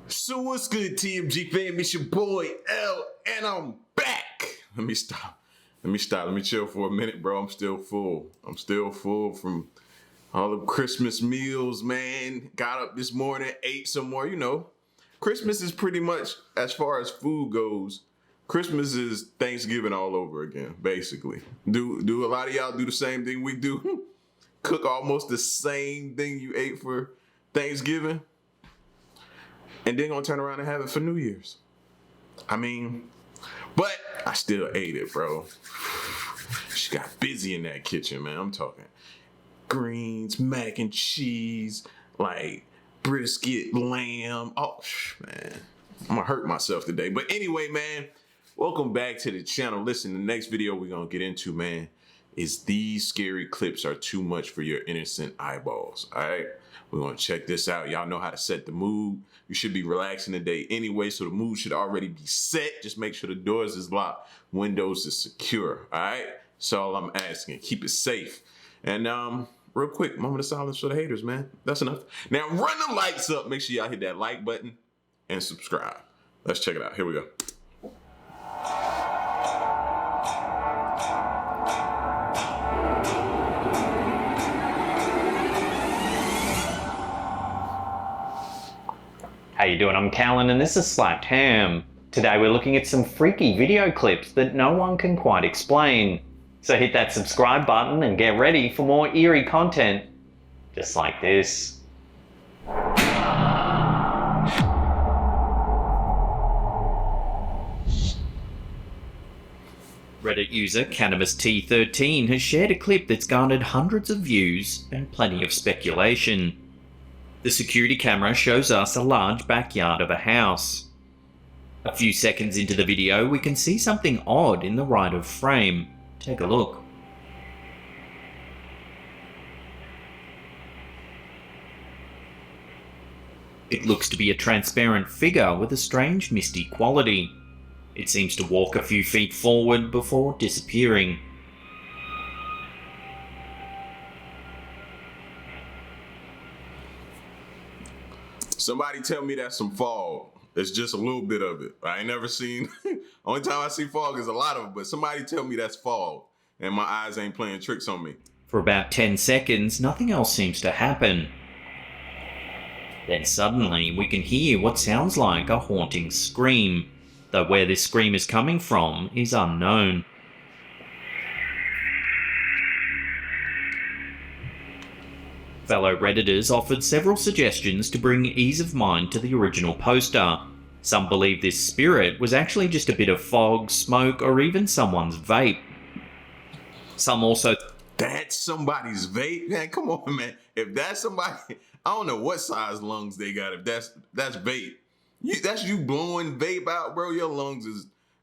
So what's good, TMG fam? It's your boy L, and I'm back. Let me stop. Let me chill for a minute, bro. I'm still full from all the Christmas meals, man. Got up this morning, ate some more. You know, Christmas is pretty much, as far as food goes, Christmas is Thanksgiving all over again, basically. Do a lot of y'all do the same thing we do? Cook almost the same thing you ate for Thanksgiving? And then gonna turn around and have it for New Year's. I mean, but I still ate it, bro. She got busy in that kitchen, man. I'm talking greens, mac and cheese, like brisket, lamb. Oh, man. I'm gonna hurt myself today. But anyway, man, welcome back to the channel. Listen, the next video we're gonna get into, man, is these scary clips are too much for your innocent eyeballs, all right? We're gonna check this out. Y'all know how to set the mood. You should be relaxing today anyway, so the mood should already be set. Just make sure the doors is locked, windows is secure, all right? That's all I'm asking. Keep it safe. And real quick, moment of silence for the haters, man. That's enough. Now run the lights up. Make sure y'all hit that like button and subscribe. Let's check it out. Here we go. How you doing? I'm Callan and this is Slapped Ham. Today we're looking at some freaky video clips that no one can quite explain. So hit that subscribe button and get ready for more eerie content just like this. Reddit user CannabisT13 has shared a clip that's garnered hundreds of views and plenty of speculation. The security camera shows us a large backyard of a house. A few seconds into the video, we can see something odd in the right of frame. Take a look. It looks to be a transparent figure with a strange misty quality. It seems to walk a few feet forward before disappearing. Somebody tell me that's some fog. It's just a little bit of it. I ain't never seen, only time I see fog is a lot of it, but somebody tell me that's fog and my eyes ain't playing tricks on me. For about 10 seconds, nothing else seems to happen. Then suddenly we can hear what sounds like a haunting scream, though where this scream is coming from is unknown. Fellow Redditors offered several suggestions to bring ease of mind to the original poster. Some believe this spirit was actually just a bit of fog, smoke, or even someone's vape. Some also... That's somebody's vape? Man, come on, man. If that's somebody... I don't know what size lungs they got. If that's vape. That's you blowing vape out, bro. Your lungs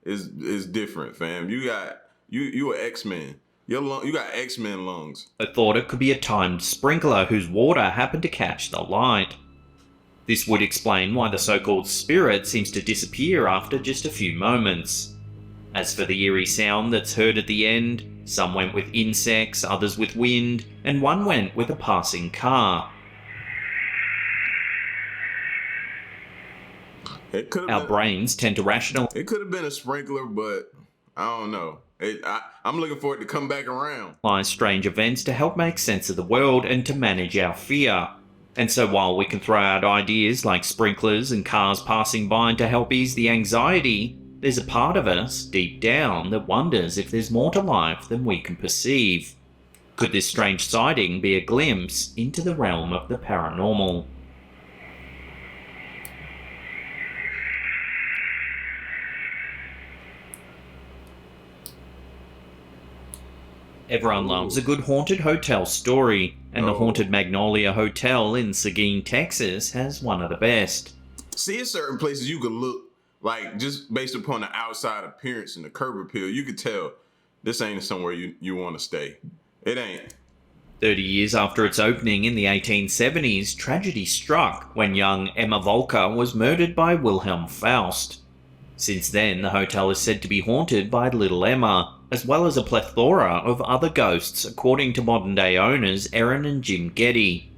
is different, fam. You an X-Men. You got X-Men lungs. I thought it could be a timed sprinkler whose water happened to catch the light. This would explain why the so-called spirit seems to disappear after just a few moments. As for the eerie sound that's heard at the end, some went with insects, others with wind, and one went with a passing car. Our brains tend to rationalize. It could have been a sprinkler, but I don't know. I'm looking for it to come back around. Strange events to help make sense of the world and to manage our fear. And so while we can throw out ideas like sprinklers and cars passing by to help ease the anxiety, there's a part of us, deep down, that wonders if there's more to life than we can perceive. Could this strange sighting be a glimpse into the realm of the paranormal? Everyone loves a good haunted hotel story, and the haunted Magnolia Hotel in Seguin, Texas has one of the best. See, in certain places you could look, like, just based upon the outside appearance and the curb appeal, you could tell this ain't somewhere you want to stay. It ain't. 30 years after its opening in the 1870s, tragedy struck when young Emma Volker was murdered by Wilhelm Faust. Since then, the hotel is said to be haunted by Little Emma, as well as a plethora of other ghosts, according to modern-day owners Erin and Jim Getty.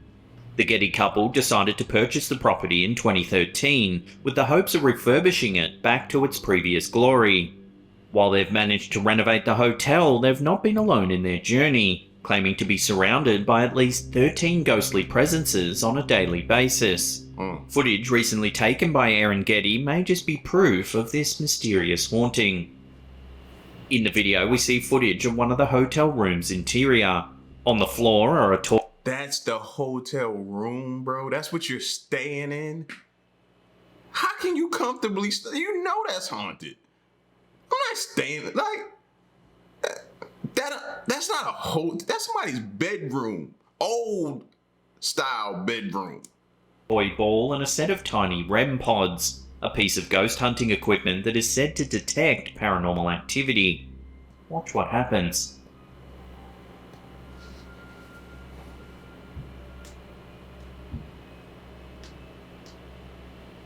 The Getty couple decided to purchase the property in 2013 with the hopes of refurbishing it back to its previous glory. While they've managed to renovate the hotel, they've not been alone in their journey, claiming to be surrounded by at least 13 ghostly presences on a daily basis. Footage recently taken by Aaron Getty may just be proof of this mysterious haunting. In the video, we see footage of one of the hotel room's interior. On the floor are a tall... That's the hotel room, bro? That's what you're staying in? How can you comfortably stay? You know that's haunted. I'm not staying, like, that's not a hotel. That's somebody's bedroom. Old style bedroom. Toy ball and a set of tiny REM pods, a piece of ghost hunting equipment that is said to detect paranormal activity. Watch what happens.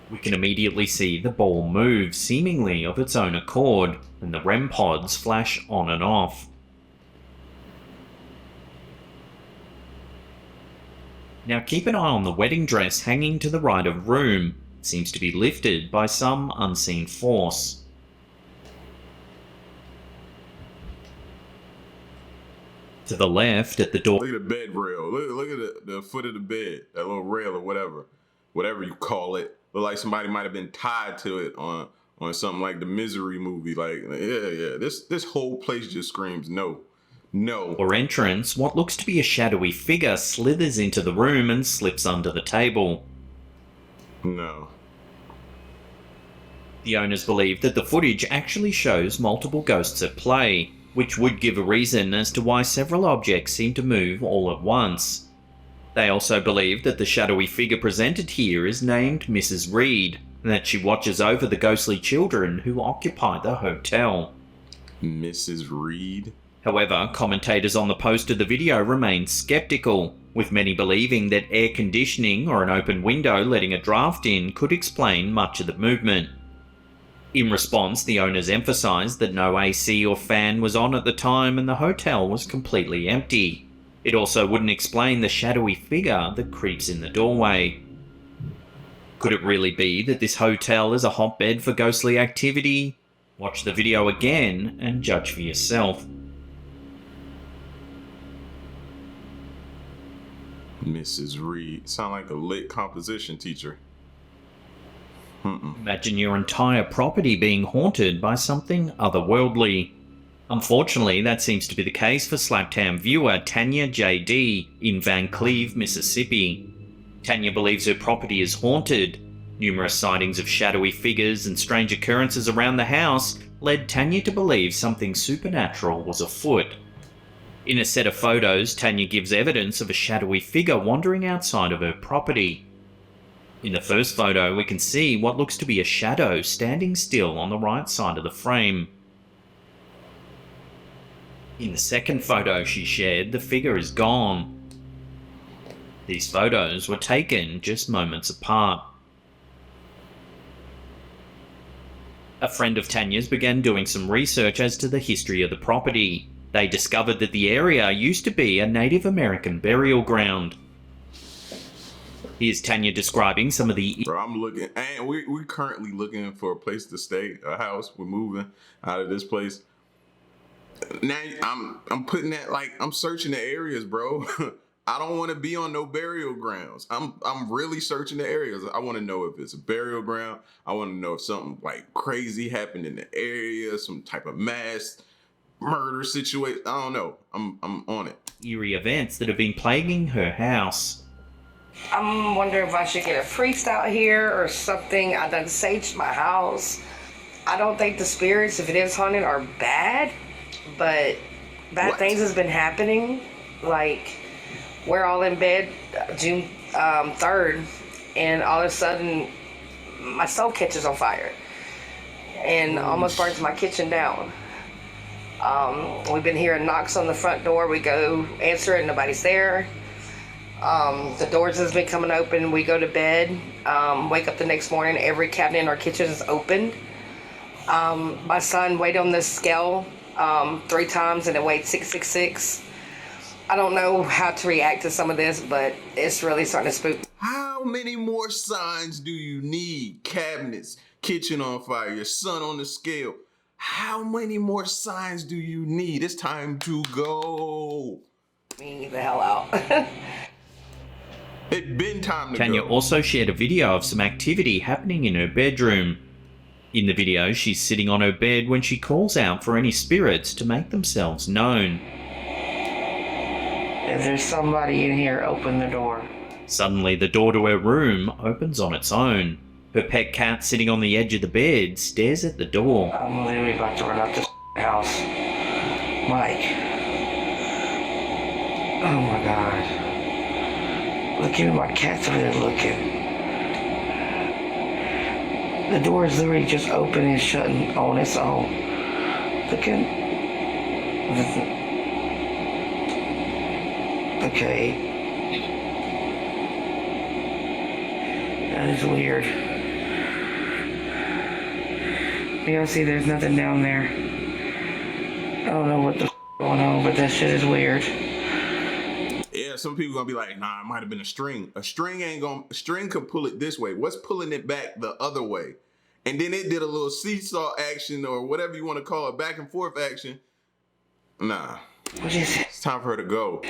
We can immediately see the ball move, seemingly of its own accord, and the REM pods flash on and off. Now keep an eye on the wedding dress hanging to the right of room. It seems to be lifted by some unseen force. To the left, at the door... Look at the bed rail. Look at the foot of the bed. That little rail or whatever you call it. Look like somebody might have been tied to it on something like the Misery movie. Like, yeah. This whole place just screams no. Or entrance, what looks to be a shadowy figure slithers into the room and slips under the table. No. The owners believe that the footage actually shows multiple ghosts at play, which would give a reason as to why several objects seem to move all at once. They also believe that the shadowy figure presented here is named Mrs. Reed, and that she watches over the ghostly children who occupy the hotel. Mrs. Reed? However, commentators on the post of the video remain skeptical, with many believing that air conditioning or an open window letting a draft in could explain much of the movement. In response, the owners emphasised that no AC or fan was on at the time and the hotel was completely empty. It also wouldn't explain the shadowy figure that creeps in the doorway. Could it really be that this hotel is a hotbed for ghostly activity? Watch the video again and judge for yourself. Mrs. Reed. Sound like a lit composition teacher. Imagine your entire property being haunted by something otherworldly. Unfortunately, that seems to be the case for Slaptown viewer Tanya JD in Van Cleve, Mississippi. Tanya believes her property is haunted. Numerous sightings of shadowy figures and strange occurrences around the house led Tanya to believe something supernatural was afoot. In a set of photos, Tanya gives evidence of a shadowy figure wandering outside of her property. In the first photo, we can see what looks to be a shadow standing still on the right side of the frame. In the second photo she shared, the figure is gone. These photos were taken just moments apart. A friend of Tanya's began doing some research as to the history of the property. They discovered that the area used to be a Native American burial ground. Here's Tanya describing some of the... Bro, I'm looking, and we're currently looking for a place to stay, a house. We're moving out of this place. Now I'm putting that, like, I'm searching the areas, bro. I don't want to be on no burial grounds. I'm really searching the areas. I want to know if it's a burial ground. I want to know if something like crazy happened in the area, some type of mass murder situation. I don't know. I'm on it. Eerie events that have been plaguing her house. I'm wondering if I should get a priest out here or something. I done saged my house. I don't think the spirits, if it is haunted, are bad, but bad things has been happening. Like, we're all in bed June 3rd, and all of a sudden, my stove catches on fire and almost burns my kitchen down. We've been hearing knocks on the front door. We go answer it, nobody's there. The doors has been coming open. We go to bed, wake up the next morning, every cabinet in our kitchen is open. My son weighed on this scale 3 times and it weighed 666. I don't know how to react to some of this, but it's really starting to spook. How many more signs do you need? Cabinets, kitchen on fire, your son on the scale. How many more signs do you need? It's time to go. Me the hell out. It's been time to Tanya go. also shared a video of some activity happening in her bedroom. In the video, she's sitting on her bed when she calls out for any spirits to make themselves known. If there's somebody in here, open the door. Suddenly, the door to her room opens on its own. Her pet cat sitting on the edge of the bed stares at the door. I'm literally about to run out this house. Mike. Oh my God. Look at my cat's over there looking. The door is literally just open and shutting on its own. Look at... Okay. That is weird. Yeah, see, there's nothing down there. I don't know what the going on, but that shit is weird. Yeah, some people gonna be like, nah, it might have been a string. A string could pull it this way. What's pulling it back the other way? And then it did a little seesaw action or whatever you want to call it, back and forth action. Nah. What is it? It's time for her to go.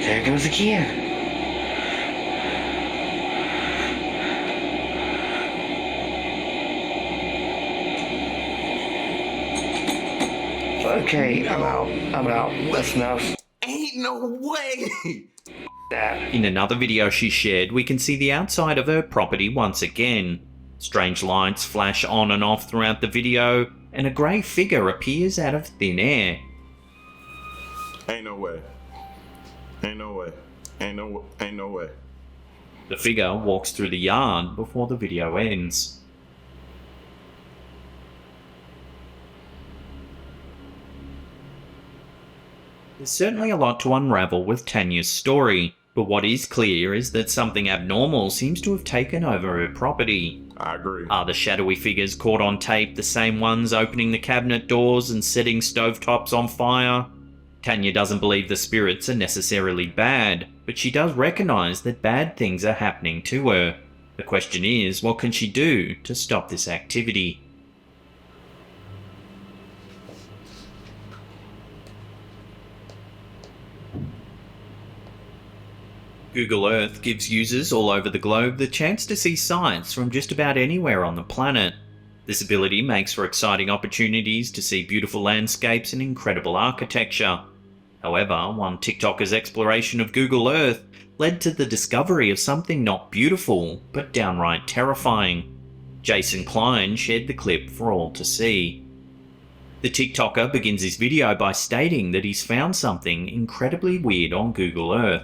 There it goes again. Okay, I'm out. That's enough. Ain't no way. That. In another video she shared, we can see the outside of her property once again. Strange lights flash on and off throughout the video, and a grey figure appears out of thin air. Ain't no way. Ain't no way. Ain't no way. The figure walks through the yard before the video ends. There's certainly a lot to unravel with Tanya's story, but what is clear is that something abnormal seems to have taken over her property. I agree. Are the shadowy figures caught on tape the same ones opening the cabinet doors and setting stovetops on fire? Tanya doesn't believe the spirits are necessarily bad, but she does recognise that bad things are happening to her. The question is, what can she do to stop this activity? Google Earth gives users all over the globe the chance to see sights from just about anywhere on the planet. This ability makes for exciting opportunities to see beautiful landscapes and incredible architecture. However, one TikToker's exploration of Google Earth led to the discovery of something not beautiful, but downright terrifying. Jason Klein shared the clip for all to see. The TikToker begins his video by stating that he's found something incredibly weird on Google Earth.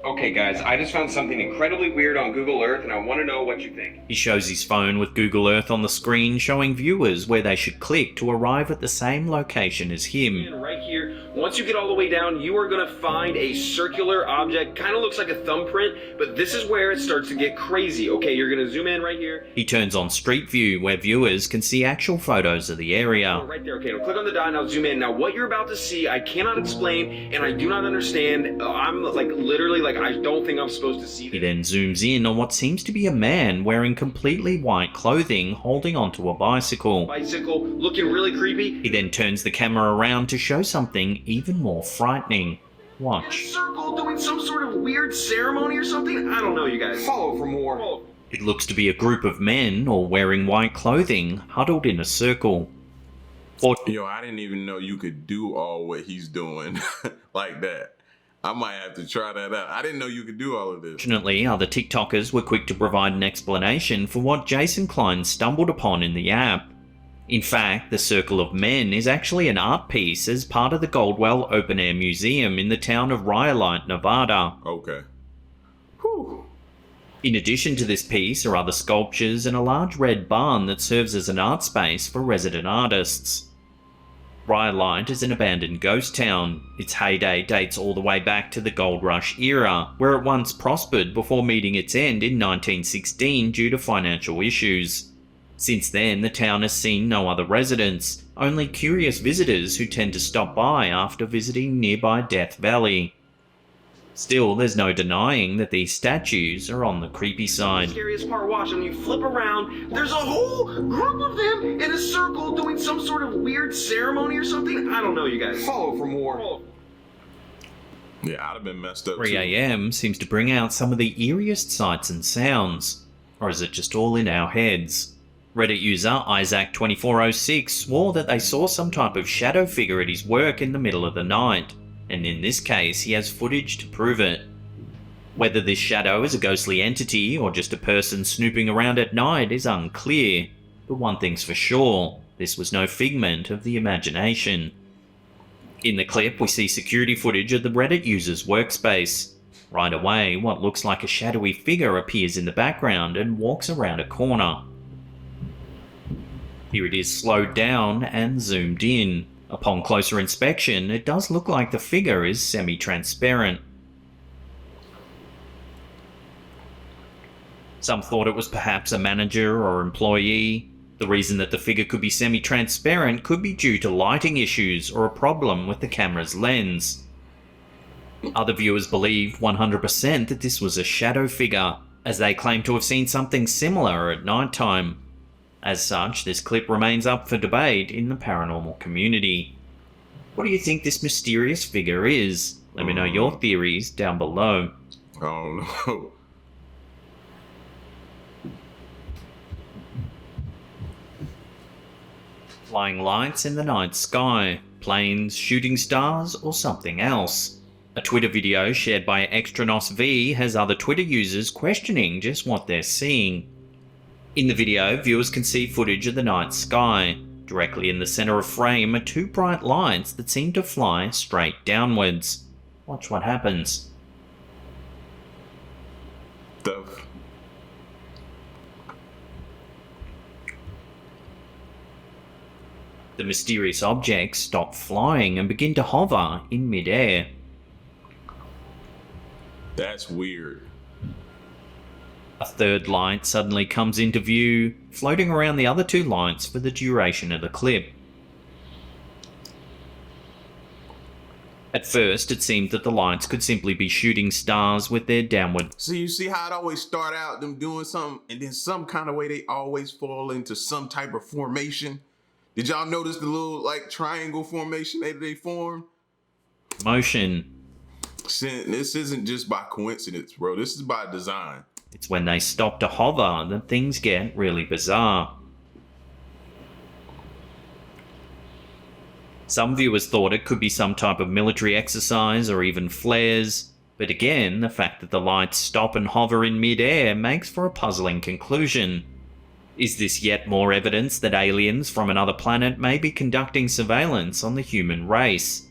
Okay guys, I just found something incredibly weird on Google Earth and I want to know what you think. He shows his phone with Google Earth on the screen, showing viewers where they should click to arrive at the same location as him. And right here, once you get all the way down, you are going to find a circular object, kind of looks like a thumbprint, but this is where it starts to get crazy. Okay, you're going to zoom in right here. He turns on Street View, where viewers can see actual photos of the area. Oh, right there, okay, now click on the dot, now zoom in. Now what you're about to see, I cannot explain, and I do not understand. I'm like, literally, like, I don't think I'm supposed to see He this. then zooms in on what seems to be a man wearing completely white clothing holding onto a bicycle. Bicycle, looking really creepy. He then turns the camera around to show something even more frightening. In a Watch. circle, doing some sort of weird ceremony or something? I don't know, you guys. Follow for more. Follow. It looks to be a group of men, all wearing white clothing, huddled in a circle. Yo, I didn't even know you could do all what he's doing like that. I might have to try that out. I didn't know you could do all of this. Fortunately, other TikTokers were quick to provide an explanation for what Jason Klein stumbled upon in the app. In fact, the Circle of Men is actually an art piece as part of the Goldwell Open Air Museum in the town of Rhyolite, Nevada. Okay. Whew. In addition to this piece are other sculptures and a large red barn that serves as an art space for resident artists. Rhyolite is an abandoned ghost town. Its heyday dates all the way back to the Gold Rush era, where it once prospered before meeting its end in 1916 due to financial issues. Since then, the town has seen no other residents, only curious visitors who tend to stop by after visiting nearby Death Valley. Still, there's no denying that these statues are on the creepy side. The scariest part, watch, when you flip around, there's a whole group of them in a circle doing some sort of weird ceremony or something. I don't know, you guys. Follow for more. Yeah, I'd have been messed up 3 too. a.m. seems to bring out some of the eeriest sights and sounds. Or is it just all in our heads? Reddit user Isaac2406 swore that they saw some type of shadow figure at his work in the middle of the night, and in this case he has footage to prove it. Whether this shadow is a ghostly entity or just a person snooping around at night is unclear, but one thing's for sure, this was no figment of the imagination. In the clip, we see security footage of the Reddit user's workspace. Right away, what looks like a shadowy figure appears in the background and walks around a corner. Here it is slowed down and zoomed in. Upon closer inspection, it does look like the figure is semi-transparent. Some thought it was perhaps a manager or employee. The reason that the figure could be semi-transparent could be due to lighting issues or a problem with the camera's lens. Other viewers believed 100% that this was a shadow figure, as they claim to have seen something similar at night time. As such, this clip remains up for debate in the paranormal community. What do you think this mysterious figure is? Let me know your theories down below. I don't know. Flying lights in the night sky, planes, shooting stars, or something else. A Twitter video shared by Extranos V has other Twitter users questioning just what they're seeing. In the video, viewers can see footage of the night sky. Directly in the center of frame are two bright lights that seem to fly straight downwards. Watch what happens. The mysterious objects stop flying and begin to hover in mid-air. That's weird. A third light suddenly comes into view, floating around the other two lights for the duration of the clip. At first, it seemed that the lights could simply be shooting stars with their downward. So you see how it always start out them doing something, and then some kind of way they always fall into some type of formation. Did y'all notice the little like triangle formation they form? Motion. This isn't just by coincidence, bro. This is by design. It's when they stop to hover that things get really bizarre. Some viewers thought it could be some type of military exercise or even flares, but again, the fact that the lights stop and hover in mid-air makes for a puzzling conclusion. Is this yet more evidence that aliens from another planet may be conducting surveillance on the human race?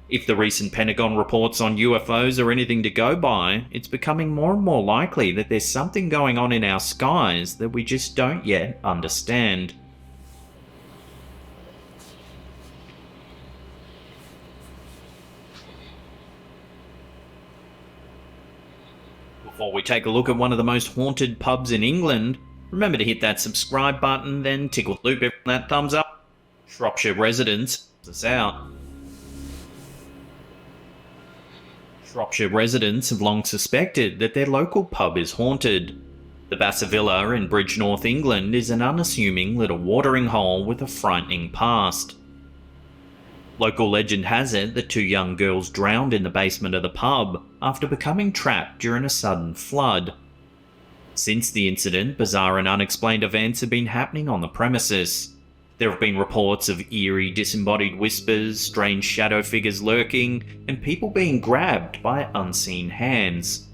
If the recent Pentagon reports on UFOs are anything to go by, it's becoming more and more likely that there's something going on in our skies that we just don't yet understand. Before we take a look at one of the most haunted pubs in England, remember to hit that subscribe button, then tickle the loop if that thumbs up. Shropshire residents, us out. Shropshire residents have long suspected that their local pub is haunted. The Bassavilla in Bridge, North England is an unassuming little watering hole with a frightening past. Local legend has it that two young girls drowned in the basement of the pub after becoming trapped during a sudden flood. Since the incident, bizarre and unexplained events have been happening on the premises. There have been reports of eerie, disembodied whispers, strange shadow figures lurking, and people being grabbed by unseen hands.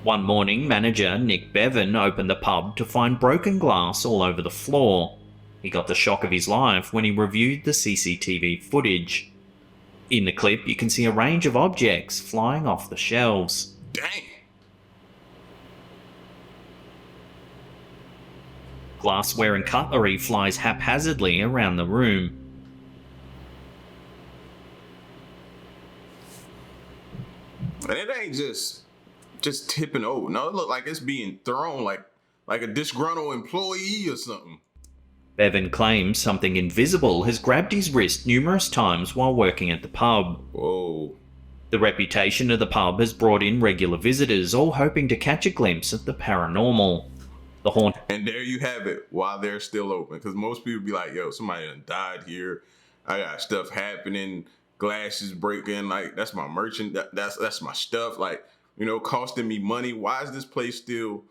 One morning, manager Nick Bevan opened the pub to find broken glass all over the floor. He got the shock of his life when he reviewed the CCTV footage. In the clip, you can see a range of objects flying off the shelves. Dang. Glassware and cutlery flies haphazardly around the room. And it ain't just tipping over. No, it look like it's being thrown like like a disgruntled employee or something. Bevan claims something invisible has grabbed his wrist numerous times while working at the pub. Whoa. The reputation of the pub has brought in regular visitors, all hoping to catch a glimpse of the paranormal. The haunt. And there you have it, while they're still open. Because most people be like, yo, somebody done died here. I got stuff happening, glasses breaking. Like, that's my merchant. That's my stuff. Like, you know, costing me money. Why is this place still?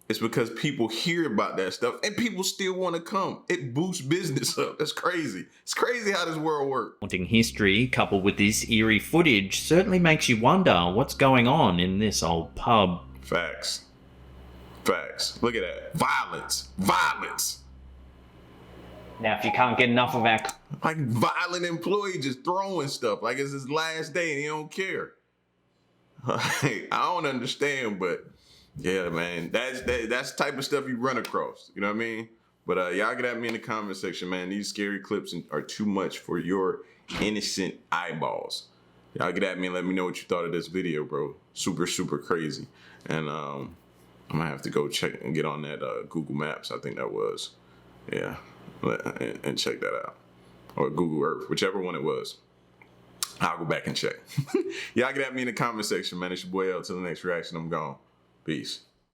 It's because people hear about that stuff and people still want to come. It boosts business up. That's crazy. It's crazy how this world works. Haunting history, coupled with this eerie footage, certainly makes you wonder what's going on in this old pub. Facts. Look at that. Violence. Now, if you can't get enough of our... Like, violent employee just throwing stuff like it's his last day and he don't care. I don't understand, but yeah, man, that's the type of stuff you run across. You know what I mean? But y'all get at me in the comment section, man. These scary clips are too much for your innocent eyeballs. Y'all get at me and let me know what you thought of this video, bro. Super crazy. And I'm gonna have to go check and get on that Google Maps. I think that was, yeah, and check that out, or Google Earth, whichever one it was. I'll go back and check. Y'all get at me in the comment section, man. It's your boy L. Till the next reaction, I'm gone. Peace.